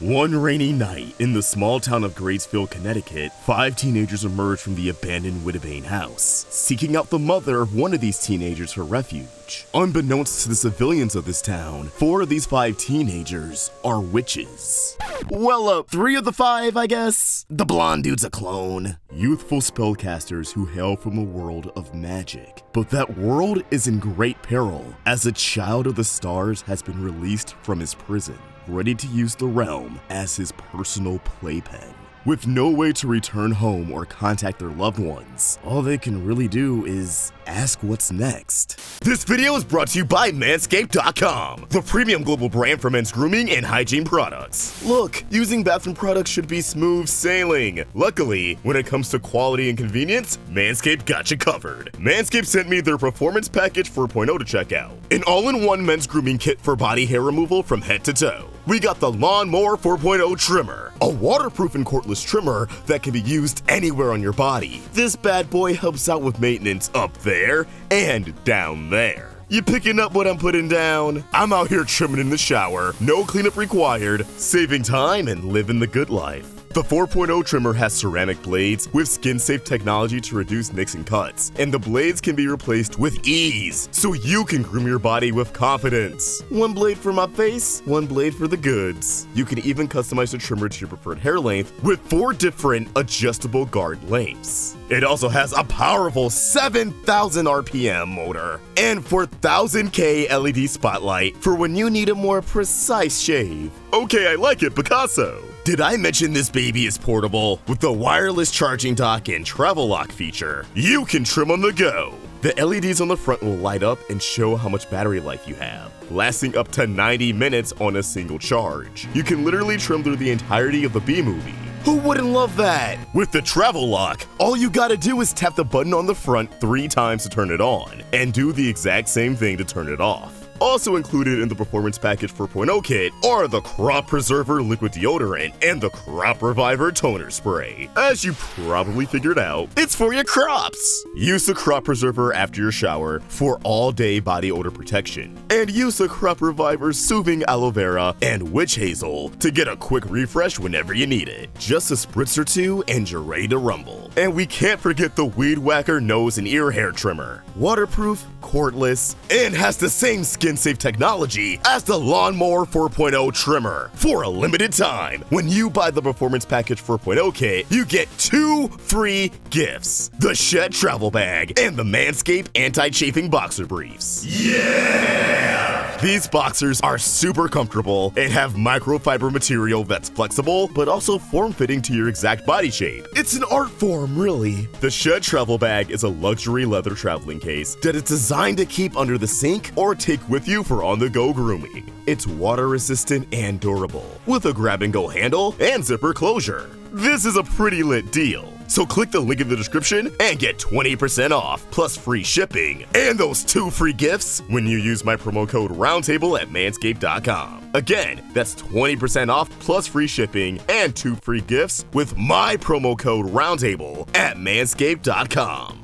One rainy night, in the small town of Gratesville, Connecticut, 5 teenagers emerged from the abandoned Wittebane house, seeking out the mother of one of these teenagers for refuge. Unbeknownst to the civilians of this town, 4 of these 5 teenagers are witches. Well, 3 of the 5, I guess. The blonde dude's a clone. Youthful spellcasters who hail from a world of magic. But that world is in great peril, as a child of the stars has been released from his prison, ready to use the realm as his personal playpen. With no way to return home or contact their loved ones, all they can really do is ask what's next. This video is brought to you by Manscaped.com, the premium global brand for men's grooming and hygiene products. Look, using bathroom products should be smooth sailing. Luckily, when it comes to quality and convenience, Manscaped got you covered. Manscaped sent me their Performance Package 4.0 to check out, an all-in-one men's grooming kit for body hair removal from head to toe. We got the Lawnmower 4.0 trimmer, a waterproof and cordless trimmer that can be used anywhere on your body. This bad boy helps out with maintenance up there and down there. You picking up what I'm putting down? I'm out here trimming in the shower, no cleanup required, saving time and living the good life. The 4.0 trimmer has ceramic blades with skin-safe technology to reduce nicks and cuts, and the blades can be replaced with ease, so you can groom your body with confidence. One blade for my face, one blade for the goods. You can even customize the trimmer to your preferred hair length with 4 different adjustable guard lengths. It also has a powerful 7,000 RPM motor and 4,000K LED spotlight for when you need a more precise shave. Okay, I like it, Picasso. Did I mention this baby is portable? With the wireless charging dock and travel lock feature, you can trim on the go. The LEDs on the front will light up and show how much battery life you have, lasting up to 90 minutes on a single charge. You can literally trim through the entirety of the B-movie. Who wouldn't love that? With the travel lock, all you gotta do is tap the button on the front 3 times to turn it on, and do the exact same thing to turn it off. Also included in the Performance Package 4.0 kit are the Crop Preserver Liquid Deodorant and the Crop Reviver Toner Spray. As you probably figured out, it's for your crops! Use the Crop Preserver after your shower for all-day body odor protection, and use the Crop Reviver's soothing aloe vera and witch hazel to get a quick refresh whenever you need it. Just a spritz or 2 and you're ready to rumble. And we can't forget the Weed Whacker Nose and Ear Hair Trimmer. Waterproof, cordless, and has the same skin-safe technology as the Lawnmower 4.0 trimmer. For a limited time, when you buy the Performance Package 4.0 kit, you get 2 free gifts: the Shed Travel Bag and the Manscaped Anti-Chafing Boxer Briefs. Yeah! These boxers are super comfortable and have microfiber material that's flexible, but also form-fitting to your exact body shape. It's an art form, really. The Shed Travel Bag is a luxury leather traveling case that is designed to keep under the sink or take with you for on-the-go grooming. It's water-resistant and durable, with a grab-and-go handle and zipper closure. This is a pretty lit deal. So click the link in the description and get 20% off, plus free shipping, and those 2 free gifts when you use my promo code Roundtable at Manscaped.com. Again, that's 20% off plus free shipping and 2 free gifts with my promo code Roundtable at Manscaped.com.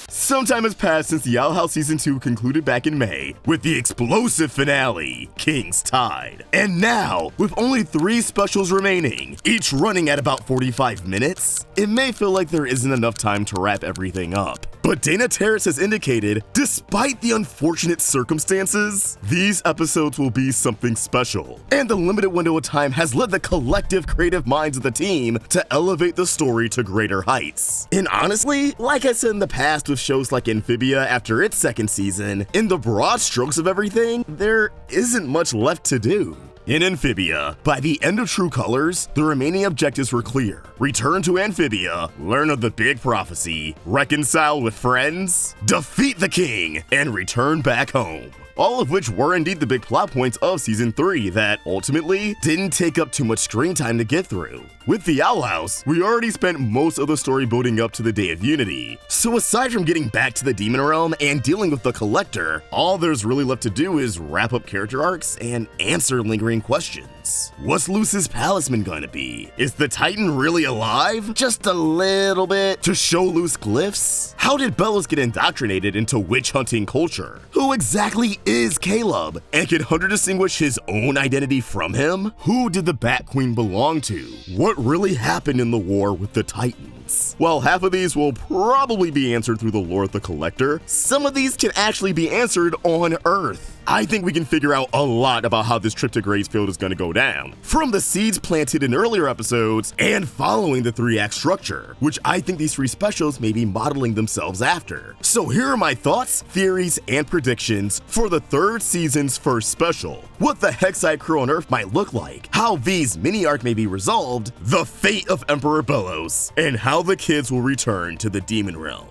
Some time has passed since the Owl House Season 2 concluded back in May with the explosive finale, King's Tide. And now, with only 3 specials remaining, each running at about 45 minutes, it may feel like there isn't enough time to wrap everything up. But Dana Terrace has indicated, despite the unfortunate circumstances, these episodes will be something special. And the limited window of time has led the collective creative minds of the team to elevate the story to greater heights. And honestly, like I said in the past with shows like Amphibia after its 2nd season, in the broad strokes of everything, there isn't much left to do. In Amphibia, by the end of True Colors, the remaining objectives were clear. Return to Amphibia, learn of the big prophecy, reconcile with friends, defeat the king, and return back home. All of which were indeed the big plot points of Season 3 that ultimately didn't take up too much screen time to get through. With the Owl House, we already spent most of the story building up to the Day of Unity. So aside from getting back to the Demon Realm and dealing with the Collector, all there's really left to do is wrap up character arcs and answer lingering questions. Titans. What's Luz's talisman gonna be? Is the Titan really alive? Just a little bit? To show Luz glyphs? How did Belos get indoctrinated into witch hunting culture? Who exactly is Caleb? And can Hunter distinguish his own identity from him? Who did the Bat Queen belong to? What really happened in the war with the Titans? While half of these will probably be answered through the lore of the Collector, some of these can actually be answered on Earth. I think we can figure out a lot about how this trip to Gracefield is going to go down, from the seeds planted in earlier episodes and following the 3-act structure, which I think these 3 specials may be modeling themselves after. So here are my thoughts, theories, and predictions for the 3rd season's first special. What the Hexite crew on Earth might look like, how V's mini-arc may be resolved, the fate of Emperor Belos, and how the kids will return to the Demon Realm.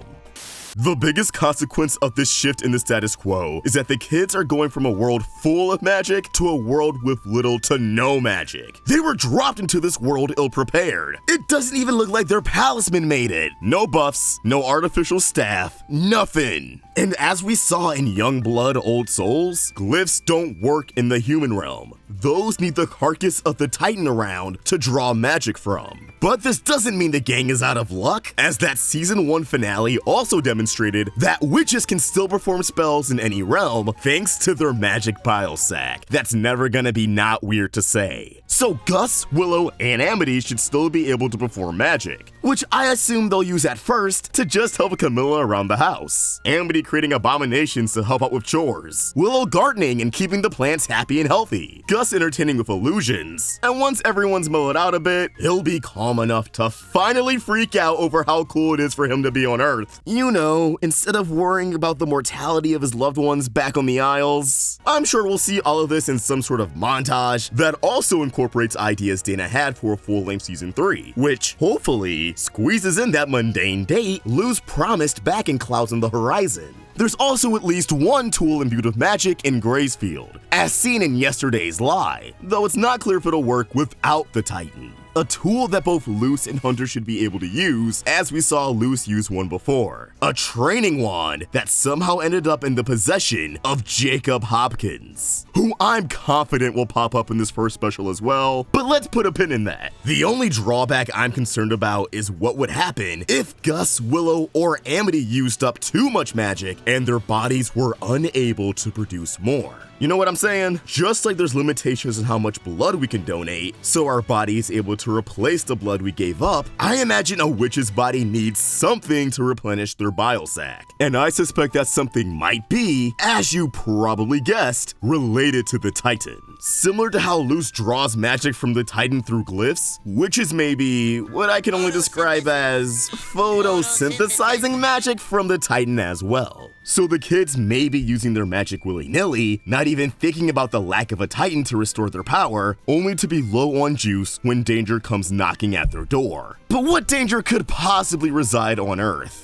The biggest consequence of this shift in the status quo is that the kids are going from a world full of magic to a world with little to no magic. They were dropped into this world ill-prepared. It doesn't even look like their talisman made it. No buffs, no artificial staff, nothing. And as we saw in Young Blood Old Souls, glyphs don't work in the human realm. Those need the carcass of the Titan around to draw magic from. But this doesn't mean the gang is out of luck, as that season 1 finale also demonstrated that witches can still perform spells in any realm thanks to their magic bile sac. That's never gonna be not weird to say. So Gus, Willow, and Amity should still be able to perform magic, which I assume they'll use at first to just help Camilla around the house. Amity creating abominations to help out with chores. Willow gardening and keeping the plants happy and healthy. Gus entertaining with illusions. And once everyone's mellowed out a bit, he'll be calm enough to finally freak out over how cool it is for him to be on Earth. You know, instead of worrying about the mortality of his loved ones back on the Isles. I'm sure we'll see all of this in some sort of montage that also incorporates ideas Dana had for a full-length season 3, which hopefully squeezes in that mundane date Luz promised back in Clouds on the Horizon. There's also at least one tool imbued with magic in Gracefield, as seen in yesterday's Lie, though it's not clear if it'll work without the Titan. A tool that both Luz and Hunter should be able to use, as we saw Luz use one before. A training wand that somehow ended up in the possession of Jacob Hopkins, who I'm confident will pop up in this first special as well, but let's put a pin in that. The only drawback I'm concerned about is what would happen if Gus, Willow, or Amity used up too much magic and their bodies were unable to produce more. You know what I'm saying? Just like there's limitations on how much blood we can donate, so our body is able to replace the blood we gave up, I imagine a witch's body needs something to replenish their bile sac. And I suspect that something might be, as you probably guessed, related to the Titan. Similar to how Luz draws magic from the Titan through glyphs, witches may be what I can only describe as photosynthesizing magic from the Titan as well. So the kids may be using their magic willy-nilly, not even thinking about the lack of a Titan to restore their power, only to be low on juice when danger comes knocking at their door. But what danger could possibly reside on Earth?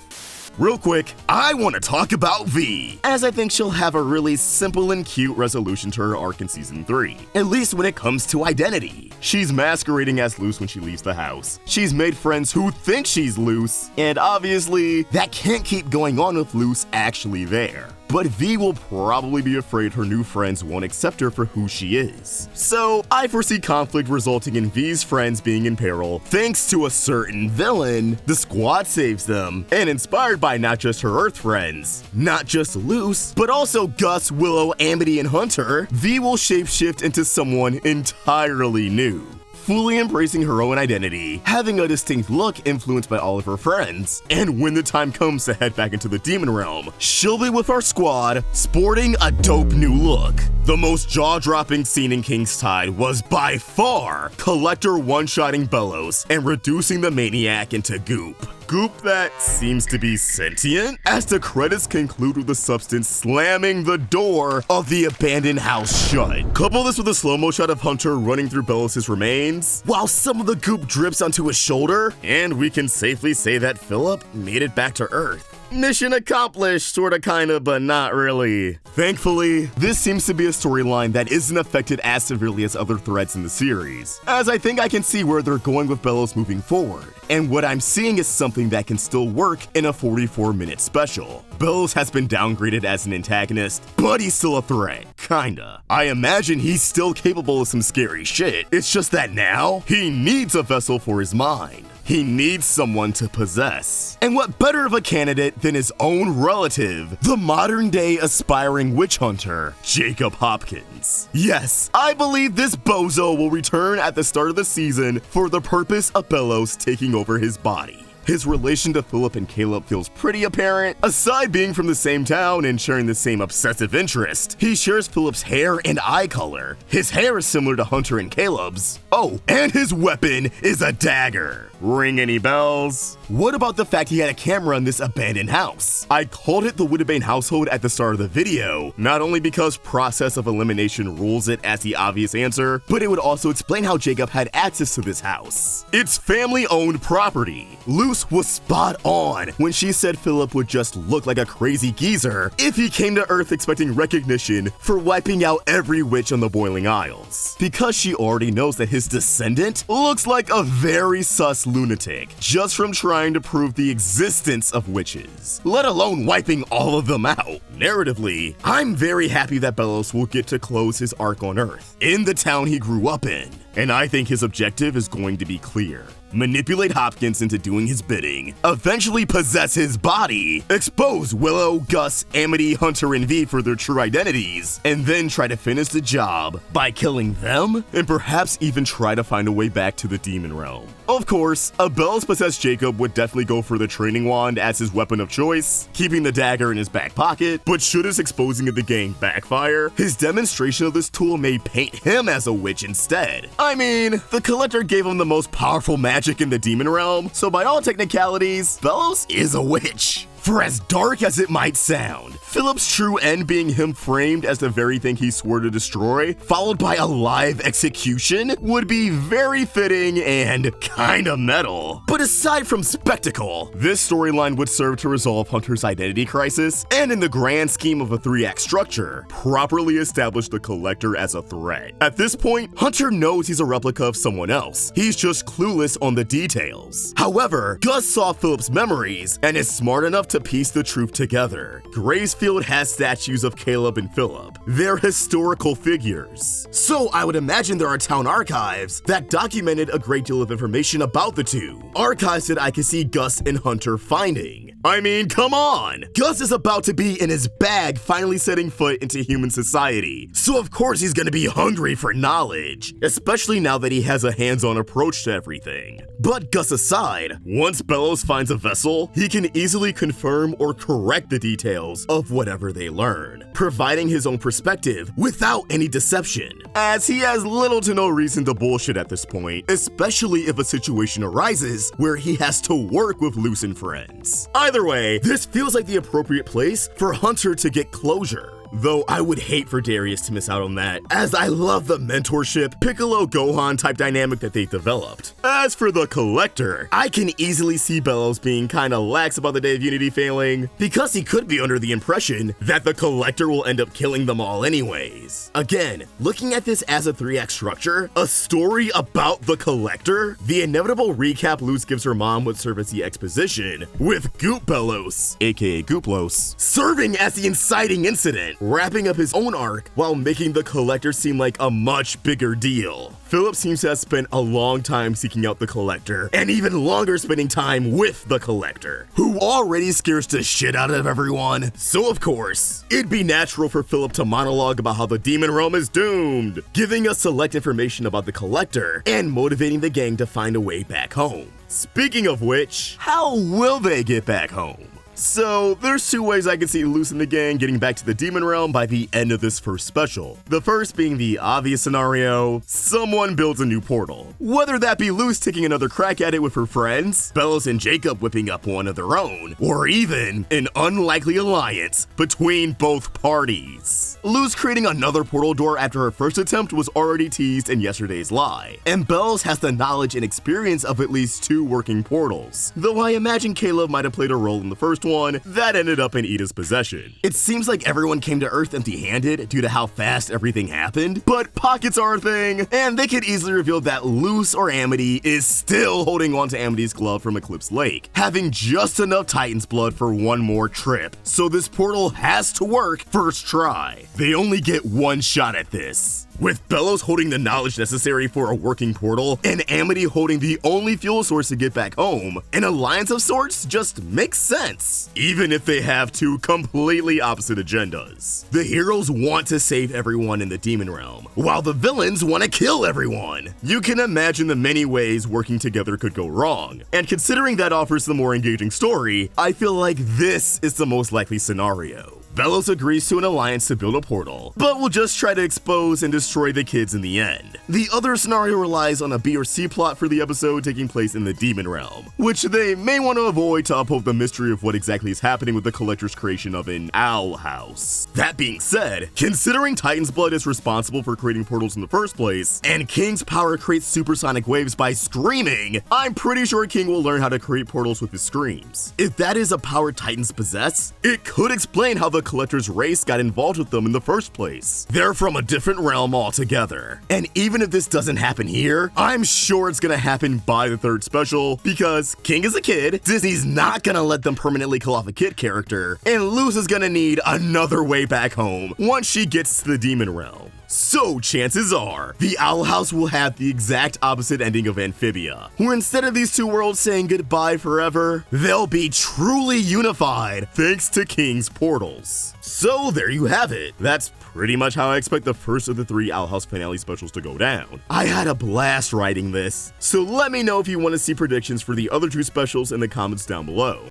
Real quick, I want to talk about V, as I think she'll have a really simple and cute resolution to her arc in Season 3, at least when it comes to identity. She's masquerading as Luz when she leaves the house. She's made friends who think she's Luz, and obviously, that can't keep going on with Luz actually there. But V will probably be afraid her new friends won't accept her for who she is. So I foresee conflict resulting in V's friends being in peril thanks to a certain villain. The squad saves them, and inspired by not just her Earth friends, not just Luz, but also Gus, Willow, Amity, and Hunter, V will shapeshift into someone entirely new. Fully embracing her own identity, having a distinct look influenced by all of her friends, and when the time comes to head back into the demon realm, she'll be with our squad, sporting a dope new look. The most jaw-dropping scene in King's Tide was by far Collector one-shotting Belos and reducing the maniac into goop. Goop that seems to be sentient, as the credits conclude with the substance slamming the door of the abandoned house shut. Couple this with a slow-mo shot of Hunter running through Belos' remains, while some of the goop drips onto his shoulder, and we can safely say that Philip made it back to Earth. mission accomplished, sorta kinda, but not really. Thankfully, this seems to be a storyline that isn't affected as severely as other threads in the series, as I think I can see where they're going with Belos moving forward, and what I'm seeing is something that can still work in a 44-minute special. Belos has been downgraded as an antagonist, but he's still a threat, kinda. I imagine he's still capable of some scary shit, it's just that now, he needs a vessel for his mind. He needs someone to possess. And what better of a candidate than his own relative, the modern-day aspiring witch hunter, Jacob Hopkins. Yes, I believe this bozo will return at the start of the season for the purpose of Belos taking over his body. His relation to Philip and Caleb feels pretty apparent. Aside being from the same town and sharing the same obsessive interest, he shares Philip's hair and eye color. His hair is similar to Hunter and Caleb's. Oh, and his weapon is a dagger. Ring any bells? What about the fact he had a camera in this abandoned house? I called it the Wittebane household at the start of the video, not only because process of elimination rules it as the obvious answer, but it would also explain how Jacob had access to this house. It's family-owned property. Luz was spot on when she said Philip would just look like a crazy geezer if he came to Earth expecting recognition for wiping out every witch on the Boiling Isles. Because she already knows that his descendant looks like a very sus lunatic just from trying to prove the existence of witches, let alone wiping all of them out. Narratively, I'm very happy that Belos will get to close his arc on Earth, in the town he grew up in, and I think his objective is going to be clear. Manipulate Hopkins into doing his bidding, eventually possess his body, expose Willow, Gus, Amity, Hunter, and V for their true identities, and then try to finish the job by killing them, and perhaps even try to find a way back to the demon realm. Of course, a Belos-possessed Jacob would definitely go for the training wand as his weapon of choice, keeping the dagger in his back pocket, but should his exposing of the gang backfire, his demonstration of this tool may paint him as a witch instead. I mean, the Collector gave him the most powerful magic in the demon realm, so by all technicalities, Belos is a witch. For as dark as it might sound, Philip's true end being him framed as the very thing he swore to destroy, followed by a live execution, would be very fitting and kinda metal. But aside from spectacle, this storyline would serve to resolve Hunter's identity crisis, and in the grand scheme of a 3-act structure, properly establish the Collector as a threat. At this point, Hunter knows he's a replica of someone else, he's just clueless on the details. However, Gus saw Philip's memories, and is smart enough to piece the truth together. Graysfield has statues of Caleb and Philip. They're historical figures. So I would imagine there are town archives that documented a great deal of information about the two. Archives that I could see Gus and Hunter finding. I mean, come on! Gus is about to be in his bag finally setting foot into human society. So of course he's gonna be hungry for knowledge, especially now that he has a hands-on approach to everything. But Gus aside, once Belos finds a vessel, he can easily confirm or correct the details of whatever they learn, providing his own perspective without any deception, as he has little to no reason to bullshit at this point, especially if a situation arises where he has to work with Luz and friends. Either way, this feels like the appropriate place for Hunter to get closure. Though I would hate for Darius to miss out on that, as I love the mentorship, Piccolo-Gohan type dynamic that they developed. As for the Collector, I can easily see Belos being kinda lax about the Day of Unity failing, because he could be under the impression that the Collector will end up killing them all anyways. Again, looking at this as a 3-act structure, a story about the Collector, the inevitable recap Luz gives her mom would serve as the exposition, with Goop Belos, aka Gooplos, serving as the inciting incident, wrapping up his own arc while making the Collector seem like a much bigger deal. Philip seems to have spent a long time seeking out the Collector, and even longer spending time with the Collector, who already scares the shit out of everyone. So of course, it'd be natural for Philip to monologue about how the demon realm is doomed, giving us select information about the Collector, and motivating the gang to find a way back home. Speaking of which, how will they get back home? So, there's 2 ways I can see Luz and the gang getting back to the demon realm by the end of this first special. The first being the obvious scenario, someone builds a new portal. Whether that be Luz taking another crack at it with her friends, Belos and Jacob whipping up one of their own, or even an unlikely alliance between both parties. Luz creating another portal door after her first attempt was already teased in yesterday's lie, and Belos has the knowledge and experience of at least 2 working portals, though I imagine Caleb might have played a role in the first first one that ended up in Ida's possession. It seems like everyone came to Earth empty-handed due to how fast everything happened, but pockets are a thing, and they could easily reveal that Luz or Amity is still holding on to Amity's glove from Eclipse Lake, having just enough Titan's blood for one more trip. So this portal has to work first try. They only get one shot at this. With Belos holding the knowledge necessary for a working portal, and Amity holding the only fuel source to get back home, an alliance of sorts just makes sense, even if they have two completely opposite agendas. The heroes want to save everyone in the demon realm, while the villains want to kill everyone. You can imagine the many ways working together could go wrong, and considering that offers the more engaging story, I feel like this is the most likely scenario. Belos agrees to an alliance to build a portal, but will just try to expose and destroy the kids in the end. The other scenario relies on a B or C plot for the episode taking place in the demon realm, which they may want to avoid to uphold the mystery of what exactly is happening with the collector's creation of an owl house. That being said, considering Titan's blood is responsible for creating portals in the first place, and King's power creates supersonic waves by screaming, I'm pretty sure King will learn how to create portals with his screams. If that is a power Titans possess, it could explain how the collector's race got involved with them in the first place. They're from a different realm altogether. And even if this doesn't happen here, I'm sure it's gonna happen by the third special, because King is a kid, Disney's not gonna let them permanently kill off a kid character, and Luz is gonna need another way back home once she gets to the demon realm. So chances are, the Owl House will have the exact opposite ending of Amphibia, where instead of these two worlds saying goodbye forever, they'll be truly unified thanks to King's portals. So there you have it. That's pretty much how I expect the first of the 3 Owl House finale specials to go down. I had a blast writing this, so let me know if you want to see predictions for the other 2 specials in the comments down below.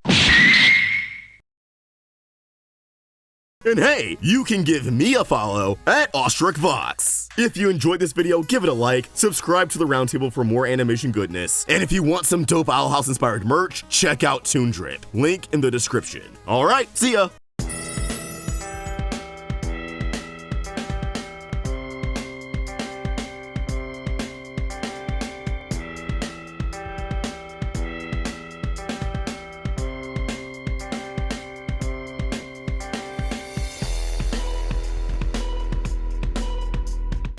And hey, you can give me a follow at AwestruckVox. If you enjoyed this video, give it a like, subscribe to the Roundtable for more animation goodness, and if you want some dope Owl House inspired merch, check out Toon Drip. Link in the description. Alright, see ya!